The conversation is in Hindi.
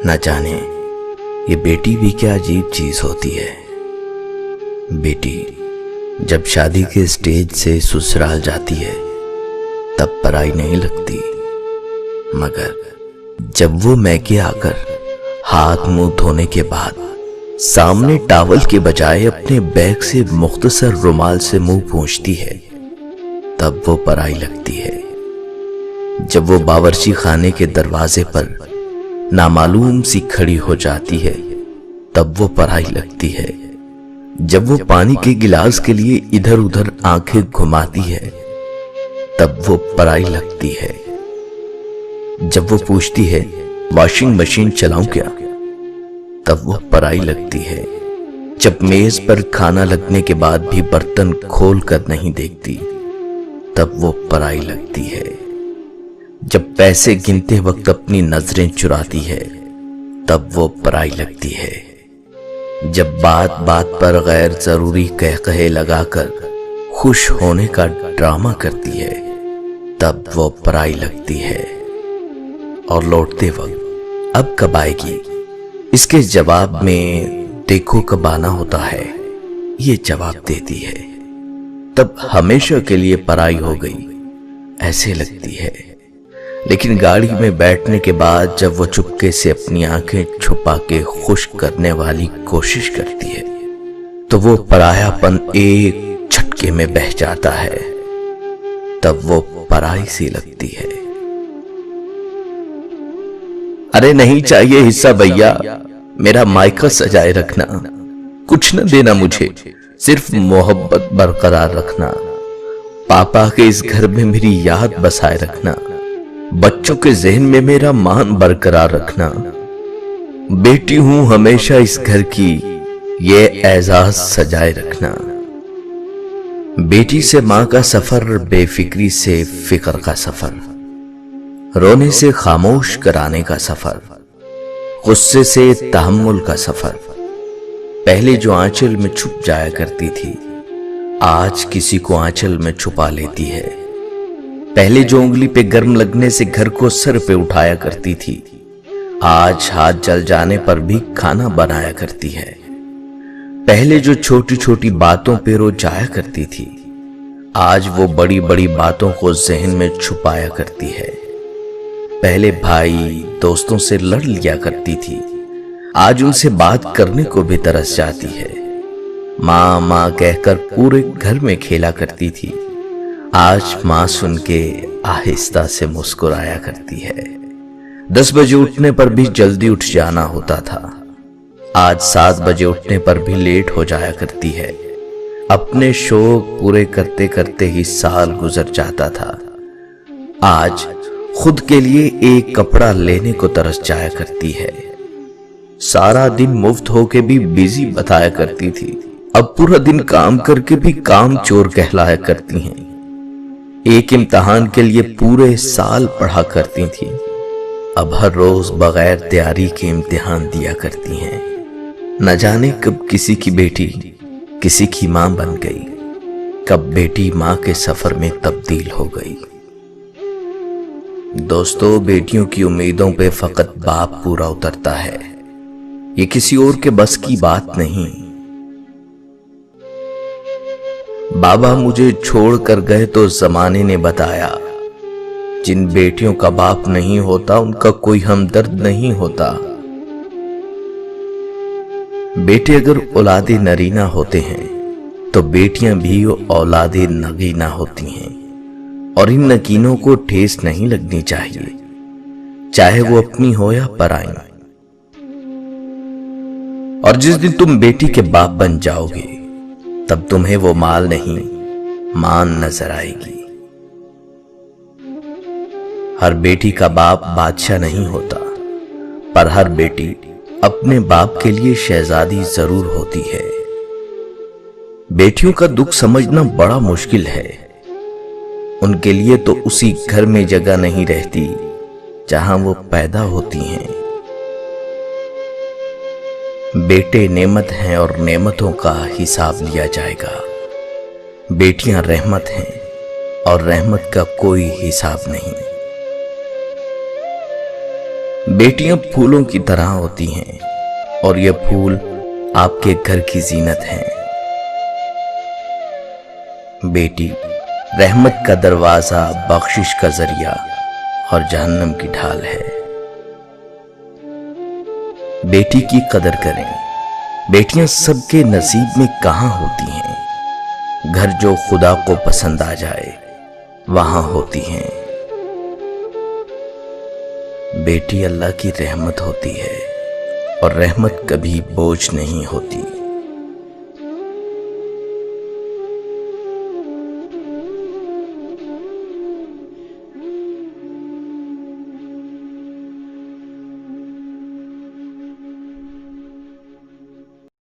न जाने ये बेटी भी क्या अजीब चीज होती है। बेटी जब शादी के स्टेज से ससुराल जाती है तब पराई नहीं लगती, मगर जब वो मैके आकर हाथ मुंह धोने के बाद सामने टॉवल के बजाय अपने बैग से मुख्तसर रुमाल से मुंह पोंछती है तब वो पराई लगती है। जब वो बावर्ची खाने के दरवाजे पर नामालूम सी खड़ी हो जाती है तब वो पराई लगती है। जब वो पानी के गिलास के लिए इधर उधर आंखें घुमाती है तब वो पराई लगती है। जब वो पूछती है वॉशिंग मशीन चलाऊं क्या, तब वो पराई लगती है। जब मेज पर खाना लगने के बाद भी बर्तन खोल कर नहीं देखती तब वो पराई लगती है। जब पैसे गिनते वक्त अपनी नजरें चुराती है तब वो पराई लगती है। जब बात बात पर गैर जरूरी कहे लगाकर खुश होने का ड्रामा करती है तब वो पराई लगती है। और लौटते वक्त अब कब आएगी, इसके जवाब में देखो कब आना होता है, ये जवाब देती है। तब हमेशा के लिए पराई हो गई ऐसे लगती है। लेकिन गाड़ी में बैठने के बाद जब वो चुपके से अपनी आंखें छुपा के खुश करने वाली कोशिश करती है तो वो परायापन एक झटके में बह जाता है, तब वो पराई सी लगती है। अरे नहीं चाहिए हिस्सा भैया, मेरा मायका सजाए रखना, कुछ न देना मुझे, सिर्फ मोहब्बत बरकरार रखना। पापा के इस घर में मेरी याद बसाए रखना, बच्चों के जहन में मेरा मान बरकरार रखना। बेटी हूं हमेशा इस घर की, ये एजाज सजाए रखना। बेटी से मां का सफर, बेफिक्री से फिक्र का सफर, रोने से खामोश कराने का सफर, गुस्से से तहम्मुल का सफर। पहले जो आंचल में छुप जाया करती थी आज किसी को आंचल में छुपा लेती है। पहले जो उंगली पे गर्म लगने से घर को सर पे उठाया करती थी आज हाथ जल जाने पर भी खाना बनाया करती है। पहले जो छोटी छोटी बातों पे रो जाया करती थी आज वो बड़ी बड़ी बातों को जहन में छुपाया करती है। पहले भाई दोस्तों से लड़ लिया करती थी आज उनसे बात करने को भी तरस जाती है। माँ माँ कहकर पूरे घर में खेला करती थी आज माँ सुन के आहिस्ता से मुस्कुराया करती है। 10 बजे उठने पर भी जल्दी उठ जाना होता था आज 7 बजे उठने पर भी लेट हो जाया करती है। अपने शौक पूरे करते करते ही साल गुजर जाता था आज खुद के लिए एक कपड़ा लेने को तरस जाया करती है। सारा दिन मुफ्त होके भी बिजी बताया करती थी अब पूरा दिन काम करके भी काम चोर कहलाया करती हैं। एक इम्तिहान के लिए पूरे साल पढ़ा करती थी अब हर रोज बगैर तैयारी के इम्तिहान दिया करती हैं। न जाने कब किसी की बेटी किसी की मां बन गई, कब बेटी मां के सफर में तब्दील हो गई। दोस्तों, बेटियों की उम्मीदों पे फकत बाप पूरा उतरता है, ये किसी और के बस की बात नहीं। बाबा मुझे छोड़ कर गए तो जमाने ने बताया जिन बेटियों का बाप नहीं होता उनका कोई हमदर्द नहीं होता। बेटे अगर औलादे नरीना होते हैं तो बेटियां भी औलादे नगीना होती हैं और इन नगीनों को ठेस नहीं लगनी चाहिए चाहे वो अपनी हो या पराई। और जिस दिन तुम बेटी के बाप बन जाओगे तब तुम्हें वो माल नहीं मान नजर आएगी। हर बेटी का बाप बादशाह नहीं होता पर हर बेटी अपने बाप के लिए शहजादी जरूर होती है। बेटियों का दुख समझना बड़ा मुश्किल है, उनके लिए तो उसी घर में जगह नहीं रहती जहां वो पैदा होती हैं। बेटे नेमत हैं और नेमतों का हिसाब लिया जाएगा। बेटियां रहमत हैं और रहमत का कोई हिसाब नहीं। बेटियां फूलों की तरह होती हैं और ये फूल आपके घर की जीनत हैं। बेटी रहमत का दरवाजा, बख्शिश का जरिया और जहन्नम की ढाल है। बेटी की कदर करें। बेटियां सबके नसीब में कहां होती हैं। घर जो खुदा को पसंद आ जाए वहां होती हैं। बेटी अल्लाह की रहमत होती है और रहमत कभी बोझ नहीं होती।